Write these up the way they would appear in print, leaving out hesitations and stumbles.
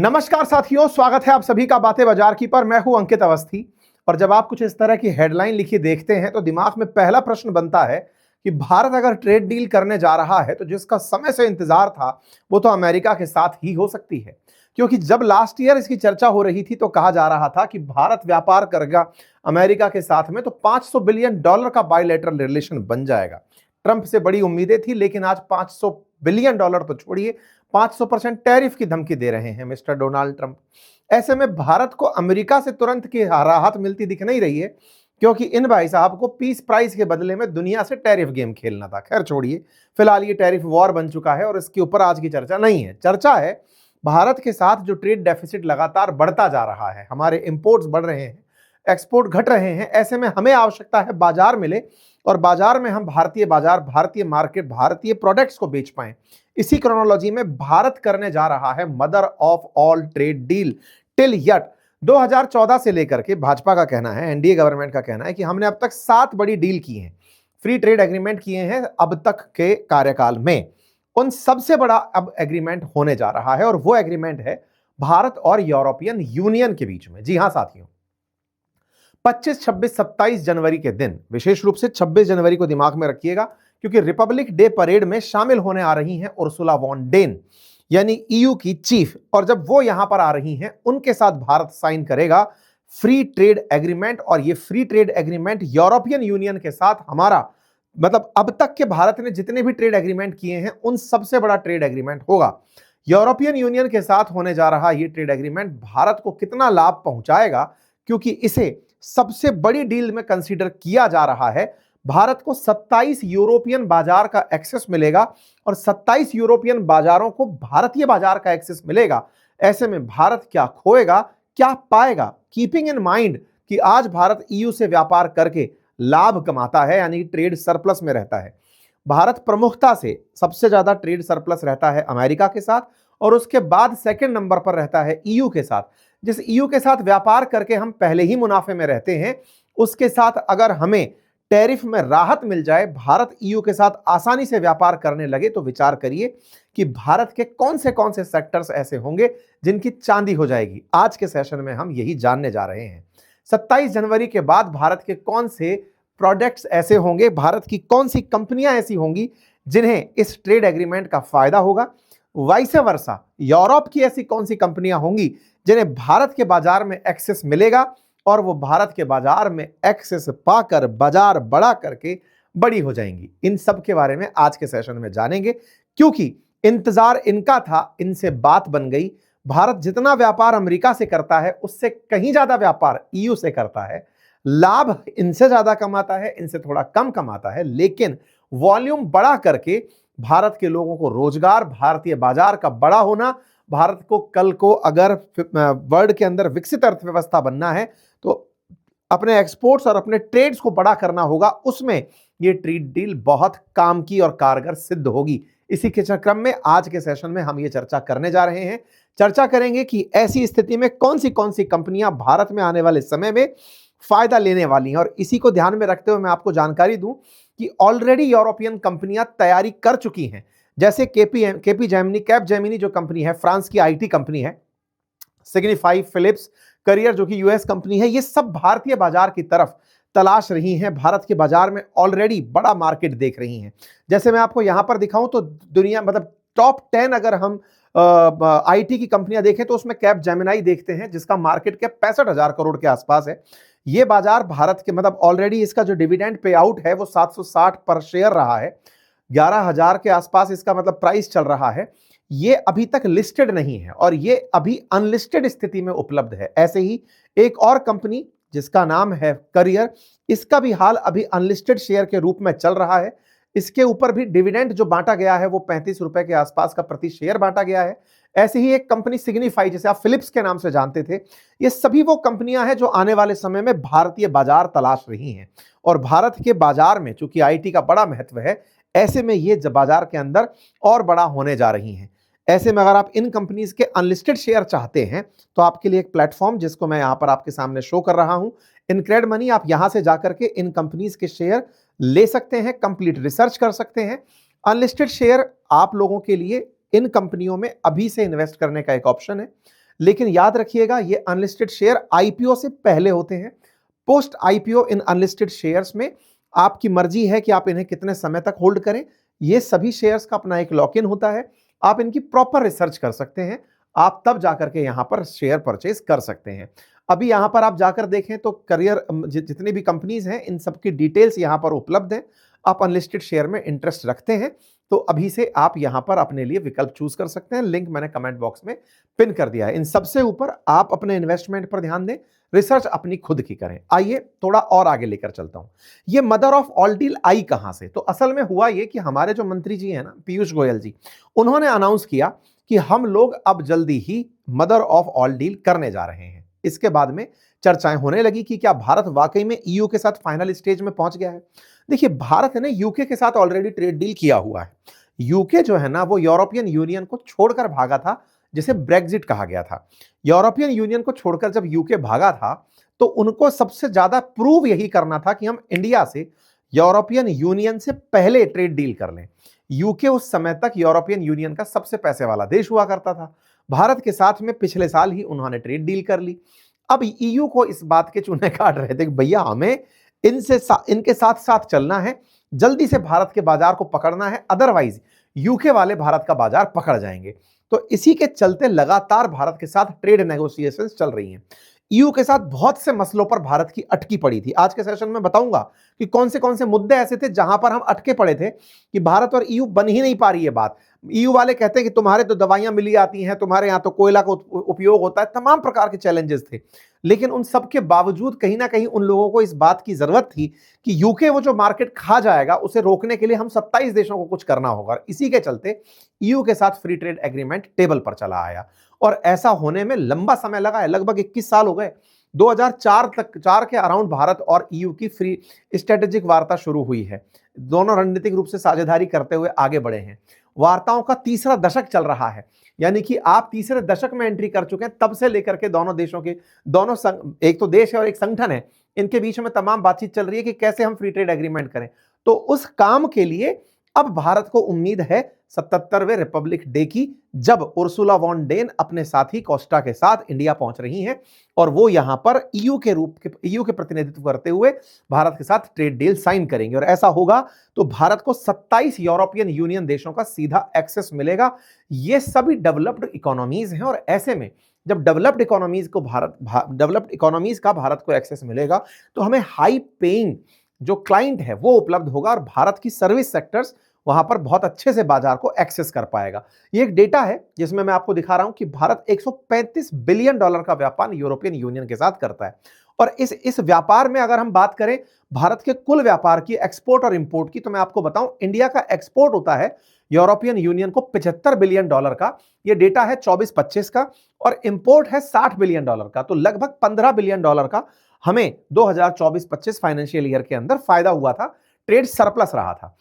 नमस्कार साथियों, स्वागत है आप सभी का बातें बाजार की पर। मैं हूं अंकित अवस्थी। और जब आप कुछ इस तरह की हेडलाइन लिखी देखते हैं तो दिमाग में पहला प्रश्न बनता है कि भारत अगर ट्रेड डील करने जा रहा है तो जिसका समय से इंतजार था वो तो अमेरिका के साथ ही हो सकती है। क्योंकि जब लास्ट ईयर इसकी चर्चा हो रही थी तो कहा जा रहा था कि भारत व्यापार करेगा अमेरिका के साथ में तो $500 बिलियन का बायलैटरल रिलेशन बन जाएगा। ट्रंप से बड़ी उम्मीदें थी, लेकिन आज $500 बिलियन तो छोड़िए, 500% टैरिफ की धमकी दे रहे हैं मिस्टर डोनाल्ड ट्रंप। ऐसे में भारत को अमेरिका से तुरंत की राहत मिलती दिख नहीं रही है, क्योंकि इन भाई साहब को पीस प्राइस के बदले में दुनिया से टैरिफ गेम खेलना था। खैर छोड़िए, फिलहाल ये टैरिफ वॉर बन चुका है और इसके ऊपर आज की चर्चा नहीं है। चर्चा है भारत के साथ जो ट्रेड डेफिसिट लगातार बढ़ता जा रहा है, हमारे इंपोर्ट्स बढ़ रहे हैं, एक्सपोर्ट घट रहे हैं। ऐसे में हमें आवश्यकता है बाजार मिले और बाजार में हम भारतीय बाजार, भारतीय मार्केट, भारतीय प्रोडक्ट्स को बेच पाएं। इसी क्रोनोलॉजी में भारत करने जा रहा है mother of all trade deal till yet. 2014 से लेकर के भाजपा का कहना है, एनडीए गवर्नमेंट का कहना है कि हमने अब तक 7 बड़ी डील की हैं, फ्री ट्रेड एग्रीमेंट किए हैं अब तक के कार्यकाल में। उन सबसे बड़ा अब एग्रीमेंट होने जा रहा है और वो एग्रीमेंट है भारत और यूरोपियन यूनियन के बीच में। जी हां साथियों, 25, 26, 27 जनवरी के दिन, विशेष रूप से 26 जनवरी को दिमाग में रखिएगा, क्योंकि रिपब्लिक डे परेड में शामिल होने आ रही हैं उर्सुला वॉन डेन, यानी ईयू की चीफ। और जब वो यहां पर आ रही हैं, उनके साथ भारत साइन करेगा फ्री ट्रेड एग्रीमेंट। और ये free trade agreement European union के साथ हमारा, मतलब अब तक के भारत ने जितने भी ट्रेड एग्रीमेंट किए हैं उन सबसे बड़ा ट्रेड एग्रीमेंट होगा। यूरोपियन यूनियन के साथ होने जा रहा ये ट्रेड एग्रीमेंट भारत को कितना लाभ पहुंचाएगा, क्योंकि इसे सबसे बड़ी डील में कंसीडर किया जा रहा है। भारत को 27 यूरोपियन बाजार का एक्सेस मिलेगा और 27 यूरोपियन बाजारों को भारतीय बाजार का एक्सेस मिलेगा। ऐसे में भारत क्या खोएगा, क्या पाएगा, कीपिंग इन माइंड कि आज भारत ईयू से व्यापार करके लाभ कमाता है, यानी ट्रेड सरप्लस में रहता है। भारत प्रमुखता से सबसे ज्यादा ट्रेड सरप्लस रहता है अमेरिका के साथ और उसके बाद सेकंड नंबर पर रहता है ईयू के साथ। जिस ईयू के साथ व्यापार करके हम पहले ही मुनाफे में रहते हैं, उसके साथ अगर हमें टैरिफ में राहत मिल जाए, भारत ईयू के साथ आसानी से व्यापार करने लगे, तो विचार करिए कि भारत के कौन से सेक्टर्स ऐसे होंगे जिनकी चांदी हो जाएगी। आज के सेशन में हम यही जानने जा रहे हैं। 27 जनवरी के बाद भारत के कौन से प्रोडक्ट्स ऐसे होंगे, भारत की कौन सी कंपनियां ऐसी होंगी जिन्हें इस ट्रेड एग्रीमेंट का फायदा होगा। वाइस वर्सा, यूरोप की ऐसी कौन सी कंपनियां होंगी जिन्हें भारत के बाजार में एक्सेस मिलेगा और वो भारत के बाजार में एक्सेस पाकर बाजार बड़ा करके बड़ी हो जाएंगी। इन सब के बारे में आज के सेशन में जानेंगे, क्योंकि इंतजार इनका था, इनसे बात बन गई। भारत जितना व्यापार अमेरिका से करता है उससे कहीं ज्यादा व्यापार ईयू से करता है। लाभ इनसे ज्यादा कमाता है, इनसे थोड़ा कम कमाता है, लेकिन वॉल्यूम बड़ा करके भारत के लोगों को रोजगार, भारतीय बाजार का बड़ा होना, भारत को कल को अगर वर्ल्ड के अंदर विकसित अर्थव्यवस्था बनना है तो अपने एक्सपोर्ट्स और अपने ट्रेड्स को बड़ा करना होगा। उसमें ये ट्रेड डील बहुत काम की और कारगर सिद्ध होगी। इसी के क्रम में आज के सेशन में हम ये चर्चा करने जा रहे हैं। चर्चा करेंगे कि ऐसी स्थिति में कौन सी कंपनियां भारत में आने वाले समय में फायदा लेने वाली हैं। और इसी को ध्यान में रखते हुए मैं आपको जानकारी दूं कि ऑलरेडी यूरोपियन कंपनियां तैयारी कर चुकी हैं। जैसे कैप जेमिनी जो कंपनी है, फ्रांस की आईटी कंपनी है, सिग्निफाई, फिलिप्स, करियर जो कि यूएस कंपनी है, ये सब भारतीय बाजार की तरफ तलाश रही हैं। भारत के बाजार में ऑलरेडी बड़ा मार्केट देख रही हैं। जैसे मैं आपको यहां पर दिखाऊं तो दुनिया, मतलब टॉप 10 अगर हम आईटी की कंपनियां देखें तो उसमें कैप जेमिनी देखते हैं, जिसका मार्केट कैप 65,000 करोड़ के आसपास है। ये बाजार भारत के, मतलब ऑलरेडी इसका जो डिविडेंड पे आउट है वो 760 पर शेयर रहा है, 11,000 के आसपास इसका मतलब प्राइस चल रहा है। ये अभी तक लिस्टेड नहीं है और ये अभी अनलिस्टेड स्थिति में उपलब्ध है। ऐसे ही एक और कंपनी जिसका नाम है करियर, इसका भी हाल अभी अनलिस्टेड शेयर के रूप में चल रहा है। इसके ऊपर भी डिविडेंड जो बांटा गया है वो 35 रुपए के आसपास का प्रति शेयर बांटा गया है। ऐसे ही एक कंपनी सिग्निफाई, जिसे आप फिलिप्स के नाम से जानते थे, ये सभी वो कंपनियां हैं जो आने वाले समय में भारतीय बाजार तलाश रही हैं। और भारत के बाजार में चूंकि आईटी का बड़ा महत्व है, ऐसे में ये बाजार के अंदर और बड़ा होने जा रही हैं। ऐसे में अगर आप इन कंपनीज के अनलिस्टेड शेयर चाहते हैं तो आपके लिए एक प्लेटफॉर्म, जिसको मैं यहां पर आपके सामने शो कर रहा हूं, इनक्रेड मनी, आप यहां से जाकर के इन कंपनीज के शेयर ले सकते हैं, कंप्लीट रिसर्च कर सकते हैं। अनलिस्टेड शेयर आप लोगों के लिए इन कंपनियों में अभी से इन्वेस्ट करने का एक ऑप्शन है। लेकिन याद रखिएगा ये अनलिस्टेड शेयर आईपीओ से पहले होते हैं। पोस्ट आईपीओ इन अनलिस्टेड शेयर्स में आपकी मर्जी है कि आप इन्हें कितने समय तक होल्ड करें। ये सभी शेयर्स का अपना एक लॉक इन होता है। आप इनकी प्रॉपर रिसर्च कर सकते हैं, आप तब जाकर के यहां पर शेयर परचेज कर सकते हैं। अभी यहां पर आप जाकर देखें तो करियर जितनी भी कंपनीज हैं इन सबकी डिटेल्स यहां पर उपलब्ध है। आप अनलिस्टेड शेयर में इंटरेस्ट रखते हैं तो अभी से आप यहां पर अपने लिए विकल्प चूज कर सकते हैं। लिंक मैंने कमेंट बॉक्स में पिन कर दिया है। इन सबसे ऊपर आप अपने इन्वेस्टमेंट पर ध्यान दें, रिसर्च अपनी खुद की करें। आइए थोड़ा और आगे लेकर चलता हूं। ये mother of all deal I कहां से? तो असल में हुआ ये कि हमारे जो मंत्री जी हैं ना, पीयूष गोयल जी, उन्होंने अनाउंस किया कि हम लोग अब जल्दी ही मदर ऑफ ऑल डील करने जा रहे हैं। इसके बाद में चर्चाएं होने लगी कि क्या भारत वाकई में ईयू के साथ फाइनल स्टेज में पहुंच गया है। देखिए, भारत ने यूके के साथ ऑलरेडी ट्रेड डील किया हुआ है। यूके जो है ना वो यूरोपियन यूनियन को छोड़कर भागा था, जिसे ब्रेग्जिट कहा गया था। यूरोपियन यूनियन को छोड़कर जब यूके भागा था तो उनको सबसे ज्यादा प्रूव यही करना था कि हम इंडिया से यूरोपियन यूनियन से पहले ट्रेड डील कर लें। यूके उस समय तक यूरोपियन यूनियन का सबसे पैसे वाला देश हुआ करता था। भारत के साथ में पिछले साल ही उन्होंने ट्रेड डील कर ली। अब ईयू को इस बात के चूने काट रहे थे कि भैया हमें इनके साथ साथ चलना है, जल्दी से भारत के बाजार को पकड़ना है, अदरवाइज यूके वाले भारत का बाजार पकड़ जाएंगे। तो इसी के चलते लगातार भारत के साथ ट्रेड नेगोशिएशंस चल रही हैं। ईयू के साथ बहुत से मसलों पर भारत की अटकी पड़ी थी। आज के सेशन में बताऊंगा कि कौन से मुद्दे ऐसे थे जहां पर हम अटके पड़े थे कि भारत और ईयू बन ही नहीं पा रही है बात। ईयू वाले कहते हैं कि तुम्हारे तो दवाइयां मिली आती हैं, तुम्हारे यहां तो कोयला का उपयोग होता है, तमाम प्रकार के चैलेंजेस थे। लेकिन उन सब के बावजूद कहीं ना कहीं उन लोगों को इस बात की जरूरत थी कि यूके वो जो मार्केट खा जाएगा उसे रोकने के लिए हम 27 देशों को कुछ करना होगा। इसी के चलते ईयू के साथ फ्री ट्रेड एग्रीमेंट टेबल पर चला आया और ऐसा होने में लंबा समय लगा है, लगभग 21 साल हो गए। 2004 के अराउंड भारत और ईयू की फ्री स्ट्रेटेजिक वार्ता शुरू हुई है। दोनों रणनीतिक रूप से साझेदारी करते हुए आगे बढ़े हैं। वार्ताओं का तीसरा दशक चल रहा है, यानी कि आप तीसरे दशक में एंट्री कर चुके हैं। तब से लेकर के दोनों देशों के एक तो देश है और एक संगठन है, इनके बीच में तमाम बातचीत चल रही है कि कैसे हम फ्री ट्रेड एग्रीमेंट करें। तो उस काम के लिए अब भारत को उम्मीद है 77वें रिपब्लिक डे की, जब उर्सुला वॉन डेन अपने साथी कोस्टा के साथ इंडिया पहुंच रही हैं और वो यहां पर ईयू के प्रतिनिधित्व करते हुए भारत के साथ ट्रेड डील साइन करेंगे। और ऐसा होगा तो भारत को 27 यूरोपियन यूनियन देशों का सीधा एक्सेस मिलेगा। ये सभी डेवलप्ड इकोनॉमीज हैं और ऐसे में जब डेवलप्ड इकोनॉमीज का भारत को एक्सेस मिलेगा तो हमें हाई पेइंग जो क्लाइंट है वो उपलब्ध होगा और भारत की सर्विस सेक्टर्स वहां पर बहुत अच्छे से बाजार को एक्सेस कर पाएगा। ये एक डेटा है जिसमें मैं आपको दिखा रहा हूं कि भारत 135 बिलियन डॉलर का व्यापार यूरोपियन यूनियन के साथ करता है। और इस व्यापार में अगर हम बात करें भारत के कुल व्यापार की, एक्सपोर्ट और इंपोर्ट की, तो मैं आपको बताऊं इंडिया का एक्सपोर्ट होता है यूरोपियन यूनियन को 75 बिलियन डॉलर का, ये डेटा है 24-25 का, और इंपोर्ट है 60 बिलियन डॉलर का। तो लगभग 15 बिलियन डॉलर का हमें 2024-25 फाइनेंशियल ईयर के अंदर फायदा हुआ था, ट्रेड सरप्लस रहा था।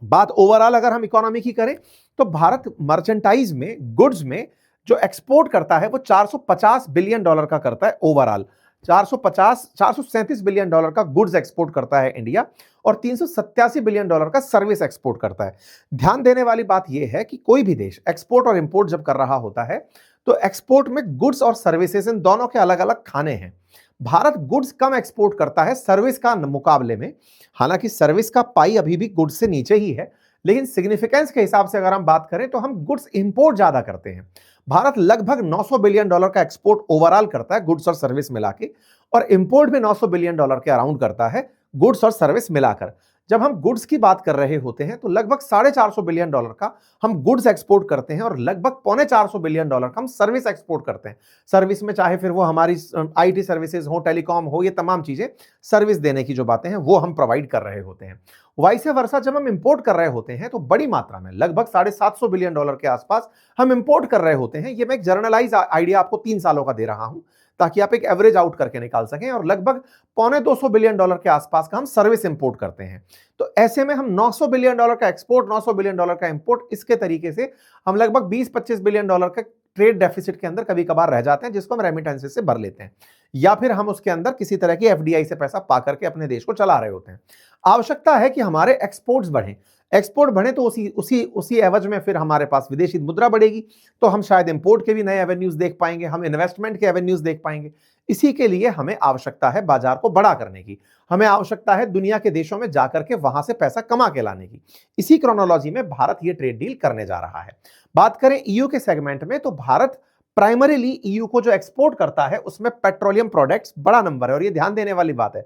बात ओवरऑल अगर हम इकोनॉमी की करें तो भारत मर्चेंटाइज में, गुड्स में जो एक्सपोर्ट करता है वो 450 बिलियन डॉलर का करता है ओवरऑल। 437 बिलियन डॉलर का गुड्स एक्सपोर्ट करता है इंडिया और 387 बिलियन डॉलर का सर्विस एक्सपोर्ट करता है। ध्यान देने वाली बात यह है कि कोई भी देश एक्सपोर्ट और इंपोर्ट जब कर रहा होता है तो एक्सपोर्ट में गुड्स और सर्विसेज इन दोनों के अलग अलग खाने हैं। भारत गुड्स कम एक्सपोर्ट करता है सर्विस का मुकाबले में, हालांकि सर्विस का पाई अभी भी गुड्स से नीचे ही है, लेकिन सिग्निफिकेंस के हिसाब से अगर हम बात करें तो हम गुड्स इंपोर्ट ज्यादा करते हैं। भारत लगभग 900 बिलियन डॉलर का एक्सपोर्ट ओवरऑल करता है गुड्स और सर्विस मिला के, और इंपोर्ट भी 900 बिलियन डॉलर के अराउंड करता है गुड्स और सर्विस मिलाकर। जब हम गुड्स की बात कर रहे होते हैं तो लगभग 450 बिलियन डॉलर का हम गुड्स एक्सपोर्ट करते हैं और लगभग 450 बिलियन डॉलर का हम सर्विस एक्सपोर्ट करते हैं। सर्विस में चाहे फिर वो हमारी आईटी सर्विसेज हो, टेलीकॉम हो, ये तमाम चीजें सर्विस देने की जो बातें हैं वो हम प्रोवाइड कर रहे होते हैं। वाइस वर्सा जब हम इंपोर्ट कर रहे होते हैं तो बड़ी मात्रा में लगभग 750 बिलियन डॉलर के आसपास हम इंपोर्ट कर रहे होते हैं। ये मैं एक जर्नलाइज आइडिया आपको 3 सालों का दे रहा हूं ताकि आप एक एवरेज आउट करके निकाल सकें, और लगभग 250 बिलियन डॉलर के आसपास का हम सर्विस इंपोर्ट करते हैं। तो ऐसे में हम 900 बिलियन डॉलर का एक्सपोर्ट, 900 बिलियन डॉलर का इंपोर्ट, इसके तरीके से हम लगभग 20-25 बिलियन डॉलर के ट्रेड डेफिसिट के अंदर कभी कभार रह जाते हैं, जिसको हम रेमिटेंसेस से भर लेते हैं, या फिर हम उसके अंदर किसी तरह की एफडीआई से पैसा पा करके अपने देश को चला रहे होते हैं। आवश्यकता है कि हमारे एक्सपोर्ट्स बढ़ें। एक्सपोर्ट बढ़े तो उसी उसी उसी एवज में फिर हमारे पास विदेशी मुद्रा बढ़ेगी, तो हम शायद इंपोर्ट के भी नए एवेन्यूज देख पाएंगे, हम इन्वेस्टमेंट के एवेन्यूज देख पाएंगे। इसी के लिए हमें आवश्यकता है बाजार को बड़ा करने की, हमें आवश्यकता है दुनिया के देशों में जाकर के वहां से पैसा कमा के लाने की। इसी क्रोनोलॉजी में भारत ये ट्रेड डील करने जा रहा है। बात करें ईयू के सेगमेंट में, तो भारत प्राइमरीली ईयू को जो एक्सपोर्ट करता है उसमें पेट्रोलियम प्रोडक्ट्स बड़ा नंबर है, और ये ध्यान देने वाली बात है।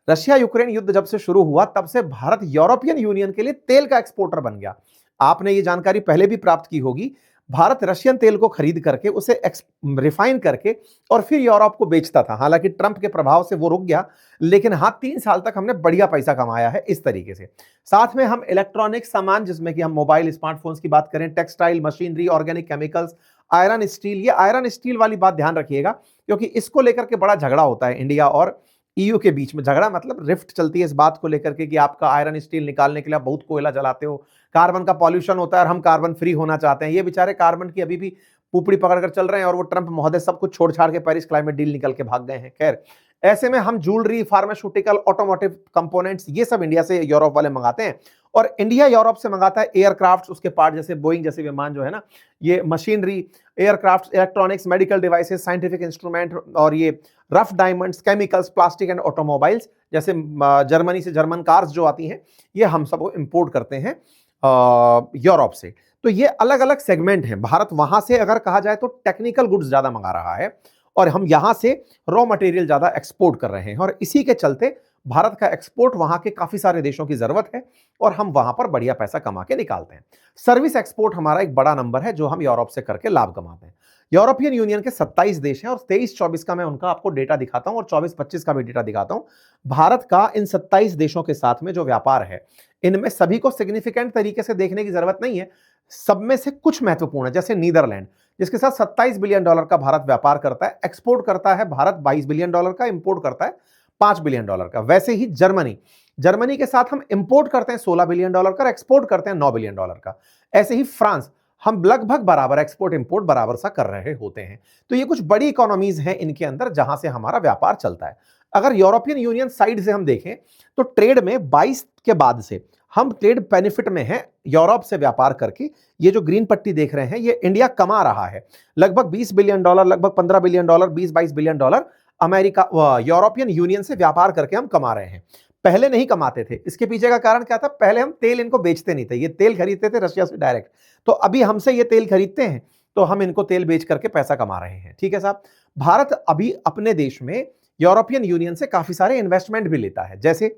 रशिया यूक्रेन युद्ध जब से शुरू हुआ तब से भारत यूरोपियन यूनियन के लिए तेल का एक्सपोर्टर बन गया। आपने ये जानकारी पहले भी प्राप्त की होगी। भारत रशियन तेल को खरीद करके उसे रिफाइन करके और फिर यूरोप को बेचता था। हालांकि ट्रंप के प्रभाव से वो रुक गया, लेकिन हाँ 3 साल तक हमने बढ़िया पैसा कमाया है इस तरीके से। साथ में हम इलेक्ट्रॉनिक सामान, जिसमें कि हम मोबाइल स्मार्टफोन्स की बात करें, textile, machinery, organic chemicals, iron steel, ये आयरन स्टील वाली बात ध्यान रखिएगा क्योंकि इसको लेकर के बड़ा झगड़ा होता है इंडिया और ईयू के बीच में। झगड़ा मतलब रिफ्ट चलती है इस बात को लेकर के कि आपका आयरन स्टील निकालने के लिए बहुत कोयला जलाते हो, कार्बन का पॉल्यूशन होता है और हम कार्बन फ्री होना चाहते हैं। ये बेचारे कार्बन की अभी भी पुपड़ी पकड़कर चल रहे हैं और वो ट्रंप महोदय सब कुछ छोड़ छाड़ के पेरिस क्लाइमेट डील निकल के भाग गए हैं। खैर, ऐसे में हम ज्वेलरी, फार्मास्यूटिकल, ऑटोमोटिव कंपोनेंट्स ये सब इंडिया से यूरोप वाले मंगाते हैं, और इंडिया यूरोप से मंगाता है एयरक्राफ्ट, उसके पार्ट जैसे बोइंग जैसे विमान जो है ना, ये machinery, aircraft, electronics, medical devices, scientific instrument, और ये rough diamonds, chemicals, plastic and automobiles, जैसे जर्मनी से जर्मन कार्स जो आती हैं, ये हम सब इंपोर्ट करते हैं यूरोप से। तो ये अलग अलग सेगमेंट हैं। भारत वहां से अगर कहा जाए तो टेक्निकल गुड्स ज्यादा मंगा रहा है और हम यहां से रॉ मटेरियल ज्यादा एक्सपोर्ट कर रहे हैं, और इसी के चलते भारत का एक्सपोर्ट वहां के काफी सारे देशों की जरूरत है और हम वहां पर बढ़िया पैसा कमा के निकालते हैं। सर्विस एक्सपोर्ट हमारा एक बड़ा नंबर है जो हम यूरोप से करके लाभ कमाते हैं। यूरोपियन यूनियन के 27 देश हैं और 23-24 का मैं उनका आपको डेटा दिखाता हूं और 24-25 का भी डेटा दिखाता हूं। भारत का इन 27 देशों के साथ में जो व्यापार है, इनमें सभी को सिग्निफिकेंट तरीके से देखने की जरूरत नहीं है। सब में से कुछ महत्वपूर्ण है, जैसे नीदरलैंड, जिसके साथ $27 बिलियन का भारत व्यापार करता है। एक्सपोर्ट करता है भारत $22 बिलियन का, इंपोर्ट करता है $5 बिलियन का। वैसे ही जर्मनी के साथ हम इंपोर्ट करते हैं $16 बिलियन का, एक्सपोर्ट करते हैं $9 बिलियन का। ऐसे ही फ्रांस, हम लगभग बराबर एक्सपोर्ट इंपोर्ट बराबर सा कर रहे होते हैं। तो ये कुछ बड़ी इकोनॉमीज हैं इनके अंदर जहां से हमारा व्यापार चलता है। अगर यूरोपियन यूनियन साइड से हम देखें तो ट्रेड में 22 के बाद से हम ट्रेड बेनिफिट में हैं यूरोप से व्यापार करके। ये जो ग्रीन पट्टी देख रहे हैं, ये इंडिया कमा रहा है लगभग $20 बिलियन, लगभग $15 billion, $20-22 billion America European union से व्यापार करके हम कमा रहे हैं। पहले नहीं कमाते थे। इसके पीछे का कारण क्या था? पहले हम तेल इनको बेचते नहीं थे, ये तेल खरीदते थे रशिया से डायरेक्ट। तो अभी हमसे ये तेल खरीदते हैं तो हम इनको तेल बेच करके पैसा कमा रहे हैं। ठीक है साहब। भारत अभी अपने देश में यूरोपियन यूनियन से काफी सारे इन्वेस्टमेंट भी लेता है। जैसे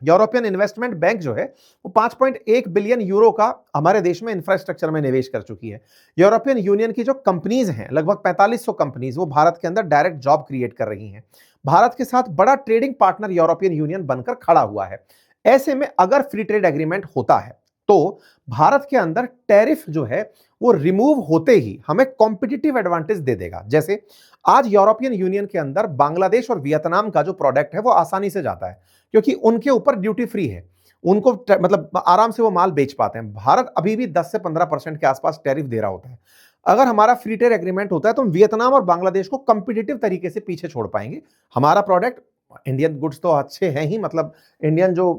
यूरोपियन इन्वेस्टमेंट बैंक जो है वो 5.1 बिलियन यूरो का हमारे देश में इंफ्रास्ट्रक्चर में निवेश कर चुकी है। यूरोपियन यूनियन की जो कंपनीज हैं, लगभग 4500 कंपनीज, वो भारत के अंदर डायरेक्ट जॉब क्रिएट कर रही हैं। भारत के साथ बड़ा ट्रेडिंग पार्टनर यूरोपियन यूनियन बनकर खड़ा हुआ है। ऐसे में अगर फ्री ट्रेड एग्रीमेंट होता है तो भारत के अंदर टैरिफ जो है वो रिमूव होते ही हमें कॉम्पिटिटिव एडवांटेज दे देगा। जैसे आज यूरोपियन यूनियन के अंदर बांग्लादेश और वियतनाम का जो प्रोडक्ट है वो आसानी से जाता है क्योंकि उनके ऊपर ड्यूटी फ्री है, उनको मतलब आराम से वो माल बेच पाते हैं। भारत अभी भी 10 से 15% के आसपास टैरिफ दे रहा होता है। अगर हमारा फ्री ट्रेड एग्रीमेंट होता है तो हम वियतनाम और बांग्लादेश को कंपिटिटिव तरीके से पीछे छोड़ पाएंगे। हमारा प्रोडक्ट, इंडियन गुड्स तो अच्छे हैं ही, मतलब इंडियन जो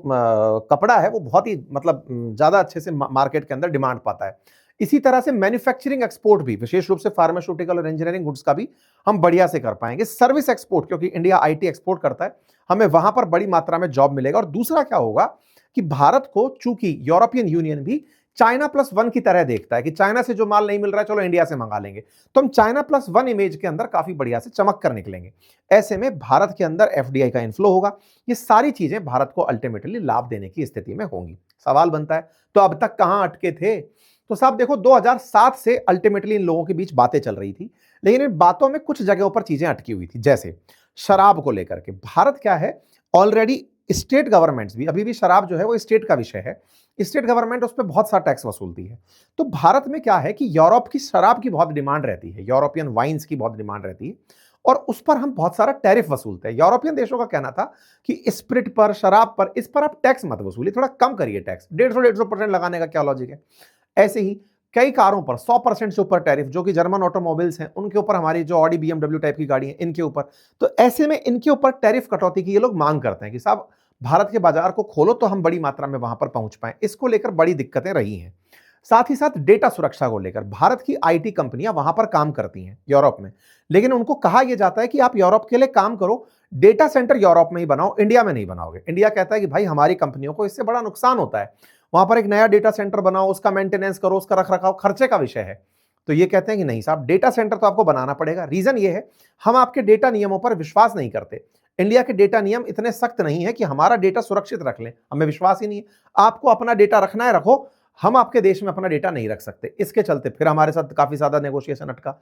कपड़ा है वो बहुत ही मतलब ज्यादा अच्छे से मार्केट के अंदर डिमांड पाता है। इसी तरह से मैन्युफैक्चरिंग एक्सपोर्ट भी, विशेष रूप से फार्मास्यूटिकल और इंजीनियरिंग गुड्स का भी हम बढ़िया से कर पाएंगे। सर्विस एक्सपोर्ट, क्योंकि इंडिया आईटी एक्सपोर्ट करता है, हमें वहां पर बड़ी मात्रा में जॉब मिलेगा। और दूसरा क्या होगा कि भारत को, चूंकि यूरोपियन यूनियन भी चाइना +1 की तरह देखता है कि चाइना से जो माल नहीं मिल रहा है चलो इंडिया से मंगा लेंगे, तो हम चाइना +1 इमेज के अंदर काफी बढ़िया से चमक कर निकलेंगे। ऐसे में भारत के अंदर एफडीआई का इनफ्लो होगा। ये सारी चीजें भारत को अल्टीमेटली लाभ देने की स्थिति में होंगी। सवाल बनता है तो अब तक कहां अटके थे? तो साहब देखो, 2007 से अल्टीमेटली इन लोगों के बीच बातें चल रही थी, लेकिन इन बातों में कुछ जगहों पर चीजें अटकी हुई थी। जैसे शराब को लेकर के भारत क्या है, ऑलरेडी स्टेट गवर्नमेंट्स भी, अभी भी शराब जो है वो स्टेट का विषय है, स्टेट गवर्नमेंट उस पर बहुत सा टैक्स वसूलती है। तो भारत में क्या है कि यूरोप की शराब की बहुत डिमांड रहती है, यूरोपियन वाइन्स की बहुत डिमांड रहती है, और उस पर हम बहुत सारा टैरिफ वसूलते हैं। यूरोपियन देशों का कहना था कि स्प्रिट पर, शराब पर, इस पर आप टैक्स मत वसूलिए, थोड़ा कम करिए टैक्स, 150-150% लगाने का क्या लॉजिक है। ऐसे ही कई कारों पर 100% से ऊपर टैरिफ, जो कि जर्मन ऑटोमोबाइल्स हैं उनके ऊपर, हमारी जो ऑडी बीएमडब्ल्यू टाइप की गाड़ी है इनके ऊपर। तो ऐसे में इनके ऊपर टैरिफ कटौती की ये लोग मांग करते हैं कि साहब भारत के बाजार को खोलो तो हम बड़ी मात्रा में वहां पर पहुंच पाए। इसको लेकर बड़ी दिक्कतें रही हैं। साथ ही साथ डेटा सुरक्षा को लेकर भारत की आईटी कंपनियां वहां पर काम करती हैं यूरोप में, लेकिन उनको कहा यह जाता है कि आप यूरोप के लिए काम करो, डेटा सेंटर यूरोप में ही बनाओ, इंडिया में नहीं बनाओगे। इंडिया कहता है कि भाई हमारी कंपनियों को इससे बड़ा नुकसान होता है, वहां पर एक नया डेटा सेंटर बनाओ, उसका मेंटेनेंस करो, उसका रखरखाव खर्चे का विषय है। तो ये कहते हैं कि नहीं साहब, डेटा सेंटर तो आपको बनाना पड़ेगा। रीजन ये है, हम आपके डेटा नियमों पर विश्वास नहीं करते। इंडिया के डेटा नियम इतने सख्त नहीं है कि हमारा डेटा सुरक्षित रख लें, हमें विश्वास ही नहीं है। आपको अपना डेटा रखना है रखो, हम आपके देश में अपना डेटा नहीं रख सकते। इसके चलते फिर हमारे साथ काफी ज्यादा नेगोशिएशन अटका।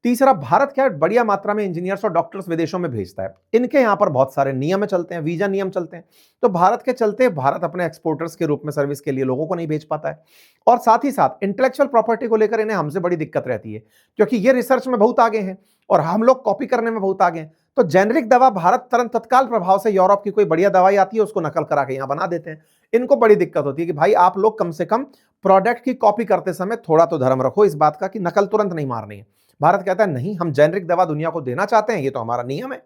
तीसरा, भारत क्या है, बढ़िया मात्रा में इंजीनियर्स और डॉक्टर्स विदेशों में भेजता है। इनके यहां पर बहुत सारे नियम चलते हैं, वीजा नियम चलते हैं। तो भारत के चलते भारत अपने एक्सपोर्टर्स के रूप में सर्विस के लिए लोगों को नहीं भेज पाता है। और साथ ही साथ इंटेलेक्चुअल प्रॉपर्टी को लेकर इन्हें हमसे बड़ी दिक्कत रहती है, क्योंकि ये रिसर्च में बहुत आगे हैं और हम लोग कॉपी करने में बहुत आगे हैं। तो जेनेरिक दवा भारत तुरंत तत्काल प्रभाव से यूरोप की कोई बढ़िया दवाई आती है उसको नकल करा के यहां बना देते हैं। इनको बड़ी दिक्कत होती है कि भाई आप लोग कम से कम प्रोडक्ट की कॉपी करते समय थोड़ा तो धर्म रखो इस बात का कि नकल तुरंत नहीं मारनी है। भारत कहता है नहीं, हम जेनेरिक दवा दुनिया को देना चाहते हैं, ये तो हमारा नियम है।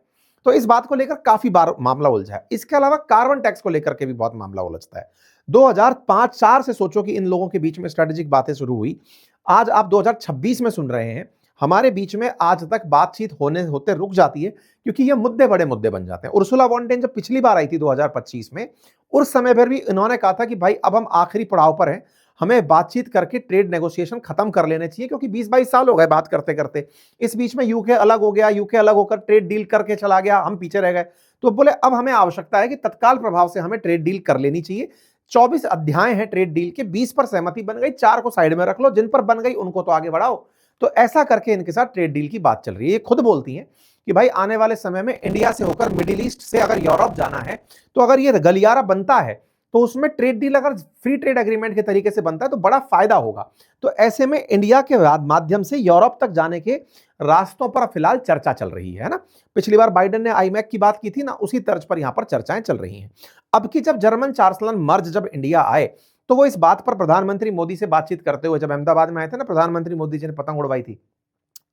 तो इस बात को लेकर काफी बार मामला उलझा है। इसके अलावा कार्बन टैक्स को लेकर के भी बहुत मामला उलझता है। 2005-4 से सोचो कि इन लोगों के बीच में स्ट्रेटेजिक बातें शुरू हुई। आज आप 2026 में सुन रहे हैं, हमारे बीच में आज तक बातचीत होते रुक जाती है, क्योंकि ये मुद्दे बड़े मुद्दे बन जाते हैं। उर्सुला वॉन डेर जब पिछली बार आई थी 2025 में, उस समय पर भी इन्होंने कहा था कि भाई अब हम आखिरी पड़ाव पर हैं, हमें बातचीत करके ट्रेड नेगोशिएशन खत्म कर लेने चाहिए, क्योंकि 20-22 साल हो गए बात करते करते। इस बीच में यूके अलग हो गया, यूके अलग होकर ट्रेड डील करके चला गया, हम पीछे रह गए। तो बोले अब हमें आवश्यकता है कि तत्काल प्रभाव से हमें ट्रेड डील कर लेनी चाहिए। 24 अध्याय हैं ट्रेड डील के, 20 पर सहमति बन गई, 4 को साइड में रख लो, जिन पर बन गई उनको तो आगे बढ़ाओ। तो ऐसा करके इनके साथ ट्रेड डील की बात चल रही है। ये खुद बोलती हैं कि भाई आने वाले समय में इंडिया से होकर मिडिल ईस्ट से अगर यूरोप जाना है, तो अगर ये गलियारा बनता है तो उसमें ट्रेड डील अगर फ्री ट्रेड एग्रीमेंट के तरीके से बनता है तो बड़ा फायदा होगा। तो ऐसे में इंडिया के माध्यम से यूरोप तक जाने के रास्तों पर फिलहाल चर्चा चल रही है ना। पिछली बार बाइडेन ने आईमैक की बात की थी ना, उसी तर्ज पर यहां पर चर्चाएं चल रही हैं। अब की जब जर्मन चांसलर मर्ज जब इंडिया आए, तो वो इस बात पर प्रधानमंत्री मोदी से बातचीत करते हुए, जब अहमदाबाद में आए थे ना प्रधानमंत्री मोदी जी ने पतंग उड़वाई थी,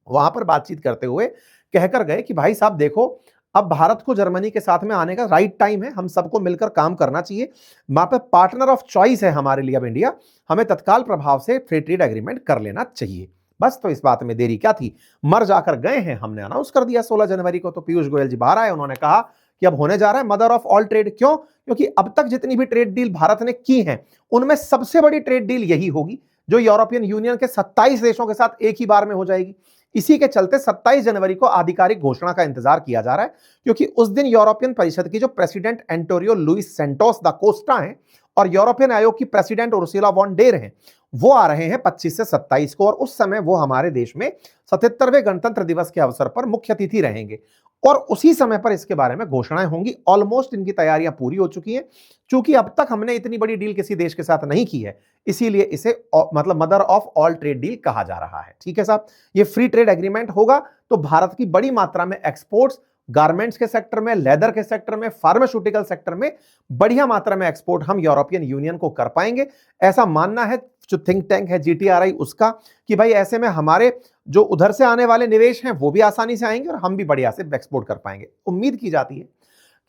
वहां पर बातचीत करते हुए कहकर गए कि भाई साहब देखो, अब भारत को जर्मनी के साथ में आने का राइट टाइम है, हम सबको मिलकर काम करना चाहिए, वहां पे पार्टनर ऑफ चॉइस है हमारे लिए अब इंडिया, हमें तत्काल प्रभाव से फ्री ट्रेड एग्रीमेंट कर लेना चाहिए। बस, तो इस बात में देरी क्या थी, मर जाकर गए हैं, हमने अनाउंस कर दिया 16 जनवरी को। तो पीयूष गोयल जी बाहर आए, उन्होंने कहा कि अब होने जा रहा है मदर ऑफ ऑल ट्रेड। क्यों? क्योंकि अब तक जितनी भी ट्रेड डील भारत ने की है, उनमें सबसे बड़ी ट्रेड डील यही होगी, जो यूरोपियन यूनियन के 27 देशों के साथ एक ही बार में हो जाएगी। इसी के चलते 27 जनवरी को आधिकारिक घोषणा का इंतजार किया जा रहा है, क्योंकि उस दिन यूरोपियन परिषद की जो प्रेसिडेंट एंटोनियो लुइस सेंटोस दा कोस्टा हैं और यूरोपियन आयोग की प्रेसिडेंट उर्सुला वॉन डेर हैं, वो आ रहे हैं 25 से 27 को, और उस समय वो हमारे देश में 77वें गणतंत्र दिवस के अवसर पर मुख्य अतिथि रहेंगे और उसी समय पर इसके बारे में घोषणाएं होंगी। ऑलमोस्ट इनकी तैयारियां पूरी हो चुकी हैं। चूंकि अब तक हमने इतनी बड़ी डील किसी देश के साथ नहीं की है, इसीलिए इसे मतलब mother of all trade deal कहा जा रहा है। ठीक है साहब, ये फ्री ट्रेड एग्रीमेंट होगा तो भारत की बड़ी मात्रा में एक्सपोर्ट्स, गारमेंट्स के सेक्टर में, लेदर के सेक्टर में, फार्मास्यूटिकल सेक्टर में बढ़िया मात्रा में एक्सपोर्ट हम यूरोपियन यूनियन को कर पाएंगे। ऐसा मानना है जो थिंक टैंक है जीटीआरआई उसका, कि भाई ऐसे में हमारे जो उधर से आने वाले निवेश हैं वो भी आसानी से आएंगे और हम भी बढ़िया से एक्सपोर्ट कर पाएंगे। उम्मीद की जाती है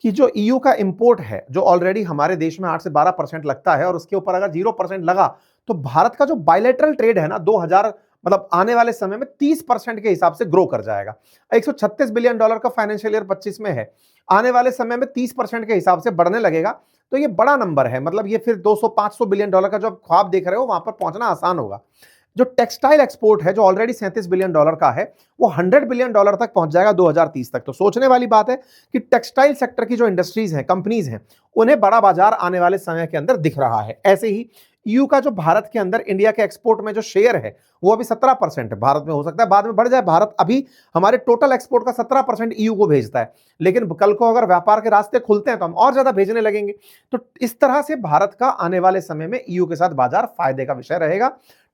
कि जो ईयू का इंपोर्ट है, जो ऑलरेडी हमारे देश में 8 से 12% लगता है, और उसके ऊपर अगर 0% लगा तो भारत का जो बायलैटरल ट्रेड है ना, 2000 मतलब आने वाले समय में 30% के हिसाब से ग्रो कर जाएगा। $136 बिलियन का फाइनेंशियल ईयर 25 में है, आने वाले समय में 30% के हिसाब से बढ़ने लगेगा। तो ये बड़ा नंबर है, मतलब ये फिर 200-500 बिलियन डॉलर का जो आप ख्वाब देख रहे हो वहां पर पहुंचना आसान होगा। जो टेक्सटाइल एक्सपोर्ट है, जो ऑलरेडी $37 बिलियन का है, वो $100 बिलियन तक पहुंच जाएगा 2030 तक। तो सोचने वाली बात है कि टेक्सटाइल सेक्टर की जो इंडस्ट्रीज हैं, कंपनीज हैं, उन्हें बड़ा बाजार आने वाले समय के अंदर दिख रहा है। ऐसे ही ईयू का जो भारत के अंदर इंडिया के एक्सपोर्ट में जो शेयर है वो अभी 17% है। भारत में हो सकता है बाद में बढ़ जाए, भारत अभी हमारे टोटल एक्सपोर्ट का 17% ईयू को भेजता है, लेकिन कल को अगर व्यापार के रास्ते खुलते हैं तो हम और ज्यादा भेजने लगेंगे। तो इस तरह से भारत का आने वाले समय में ईयू के साथ बाजार फायदे का विषय रहेगा।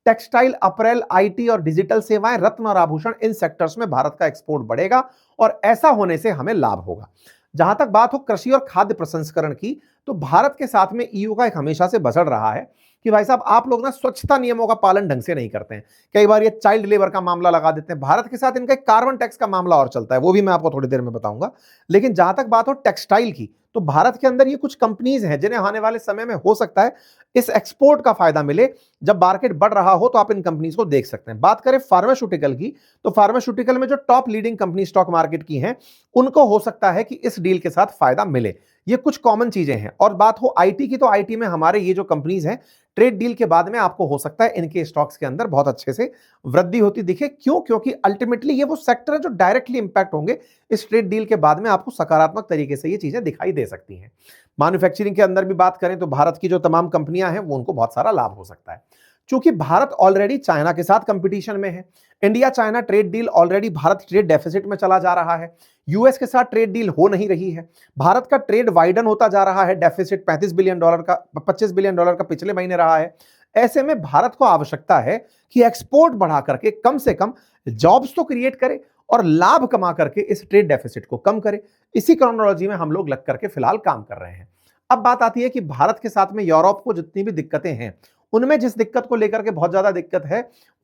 टेक्सटाइल, अपरेल, आईटी और डिजिटल सेवाएं, रत्न और आभूषण, इन सेक्टर्स में भारत का एक्सपोर्ट बढ़ेगा और ऐसा होने से हमें लाभ होगा। जहां तक बात हो कृषि और खाद्य प्रसंस्करण की, तो भारत के साथ में ईयू का एक हमेशा से बसड़ रहा है कि भाई साहब आप लोग ना स्वच्छता नियमों का पालन ढंग से नहीं करते हैं। कई बार ये चाइल्ड लेबर का मामला लगा देते हैं। भारत के साथ इनका कार्बन टैक्स का मामला और चलता है, वो भी मैं आपको थोड़ी देर में बताऊंगा। लेकिन जहां तक बात हो टेक्सटाइल की, तो भारत के अंदर ये कुछ कंपनीज हैं जिन्हें आने वाले समय में हो सकता है इस एक्सपोर्ट का फायदा मिले। जब मार्केट बढ़ रहा हो तो आप इन कंपनीज को देख सकते हैं। बात करें फार्मास्यूटिकल की, तो फार्मास्यूटिकल में जो top leading company stock market की हैं, उनको हो सकता है कि इस डील के साथ फायदा मिले। ये कुछ कॉमन चीजें हैं। और बात हो आईटी की, तो आईटी में हमारे ये जो कंपनीज हैं, ट्रेड डील के बाद में आपको हो सकता है इनके स्टॉक्स के अंदर बहुत अच्छे से वृद्धि होती दिखे। क्यों? क्योंकि अल्टीमेटली ये वो सेक्टर है जो डायरेक्टली इंपैक्ट होंगे इस ट्रेड डील के बाद में। आपको सकारात्मक तरीके से ये चीजें दिखाई दे सकती हैं। मैन्युफैक्चरिंग के अंदर भी बात करें तो भारत की जो तमाम कंपनियां हैं वो उनको बहुत सारा लाभ हो सकता है। चूंकि भारत ऑलरेडी चाइना के साथ कंपटीशन में है, India China trade deal already Bharat trade deficit में चला जा रहा है, यूएस के साथ ट्रेड डील हो नहीं रही है, भारत का ट्रेड वाइडन होता जा रहा है, डेफिसिट $35 बिलियन का, $25 बिलियन का पिछले महीने रहा है। ऐसे में भारत को आवश्यकता है कि एक्सपोर्ट बढ़ा करके कम से कम जॉब्स तो क्रिएट करे और लाभ कमा करके इस ट्रेड डेफिसिट को कम करे। इसी क्रोनोलॉजी में हम लोग लग करके फिलहाल काम कर रहे हैं। अब बात आती है कि भारत के साथ में यूरोप को जितनी भी दिक्कतें हैं, उनमें जिस दिक्कत को लेकर के बहुत ज्यादा दिक्कत है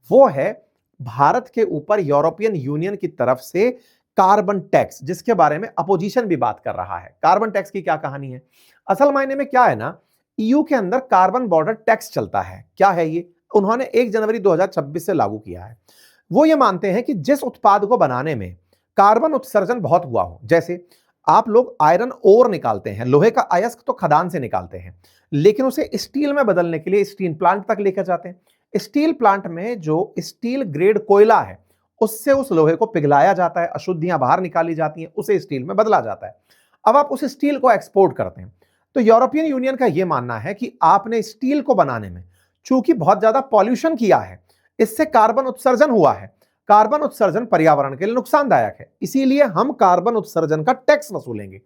वो है भारत के ऊपर यूरोपियन यूनियन की तरफ से कार्बन टैक्स, जिसके बारे में अपोजिशन भी बात कर रहा है। कार्बन टैक्स की क्या कहानी है? असल मायने में क्या है ना, ईयू के अंदर कार्बन बॉर्डर टैक्स चलता है। क्या है ये? उन्होंने 1 जनवरी 2026 से लागू किया है। वो ये मानते हैं कि जिस उत्पाद को बनाने में कार्बन उत्सर्जन बहुत हुआ हो, जैसे आप लोग आयरन ओर निकालते हैं, लोहे का अयस्क तो खदान से निकालते हैं, लेकिन उसे स्टील में बदलने के लिए स्टील प्लांट तक लेकर जाते हैं। स्टील प्लांट में जो स्टील ग्रेड कोयला है, उससे उस लोहे को पिघलाया जाता है, अशुद्धियां बाहर निकाली जाती हैं, उसे स्टील में बदला जाता है। अब आप उस स्टील को एक्सपोर्ट करते हैं। तो यूरोपियन यूनियन का यह मानना है कि आपने स्टील को बनाने में चूंकि बहुत ज्यादा पॉल्यूशन किया है, इससे कार्बन उत्सर्जन हुआ है, कार्बन उत्सर्जन पर्यावरण के लिए नुकसानदायक है, इसीलिए हम कार्बन उत्सर्जन का टैक्स वसूलेंगे।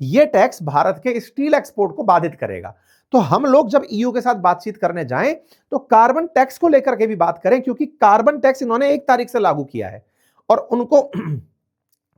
यह टैक्स भारत के स्टील एक्सपोर्ट को बाधित करेगा। तो हम लोग जब ईयू के साथ बातचीत करने जाएं तो कार्बन टैक्स को लेकर के भी बात करें, क्योंकि कार्बन टैक्स इन्होंने 1 तारीख से लागू किया है और उनको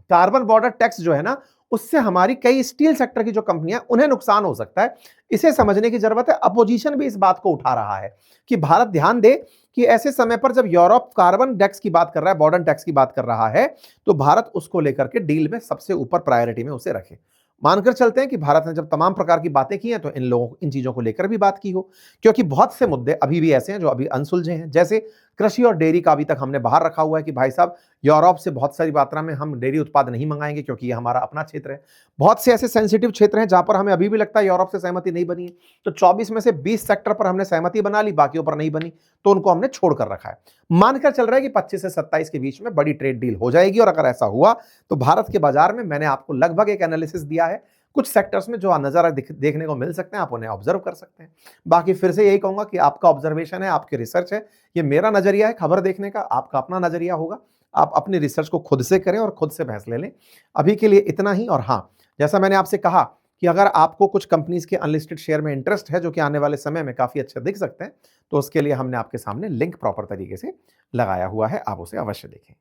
कार्बन बॉर्डर टैक्स जो है ना, उससे हमारी कई स्टील सेक्टर की जो कंपनियां, उन्हें नुकसान हो सकता है। इसे समझने की जरूरत है। अपोजिशन भी इस बात को उठा रहा है कि भारत ध्यान दे कि ऐसे समय पर जब यूरोप कार्बन टैक्स की बात कर रहा है, बॉर्डर टैक्स की बात कर रहा है, तो भारत उसको लेकर के डील में सबसे ऊपर प्रायोरिटी में उसे रखे। मानकर चलते हैं कि भारत ने जब तमाम प्रकार की बातें की हैं तो इन चीजों को लेकर भी बात की हो, क्योंकि बहुत से मुद्दे अभी भी ऐसे हैं जो अभी अनसुलझे हैं। जैसे कृषि और डेयरी का अभी तक हमने बाहर रखा हुआ है कि भाई साहब यूरोप से बहुत सारी मात्रा में हम डेयरी उत्पाद नहीं मंगाएंगे, क्योंकि ये हमारा अपना क्षेत्र है। बहुत से ऐसे सेंसिटिव क्षेत्र हैं जहां पर हमें अभी भी लगता है यूरोप से सहमति नहीं बनी है। तो 24 में से 20 सेक्टर पर हमने सहमति बना ली, बाकियों पर नहीं बनी, तो उनको हमने छोड़कर रखा है। मानकर चल रहा है कि 25 से 27 के बीच में बड़ी ट्रेड डील हो जाएगी। और अगर ऐसा हुआ तो भारत के बाजार में, मैंने आपको लगभग एक एनालिसिस दिया है, कुछ सेक्टर्स में जो नजारा देखने को मिल सकते हैं, आप उन्हें ऑब्जर्व कर सकते हैं। बाकी फिर से यही कहूंगा कि आपका ऑब्जर्वेशन है, आपकी रिसर्च है, ये मेरा नजरिया है खबर देखने का, आपका अपना नजरिया होगा। आप अपनी रिसर्च को खुद से करें और खुद से फैसले लें। अभी के लिए इतना ही। और हाँ, जैसा मैंने आपसे कहा कि अगर आपको कुछ कंपनीज के अनलिस्टेड शेयर में इंटरेस्ट है जो कि आने वाले समय में काफी अच्छे दिख सकते हैं, तो उसके लिए हमने आपके सामने लिंक प्रॉपर तरीके से लगाया हुआ है, आप उसे अवश्य देखें।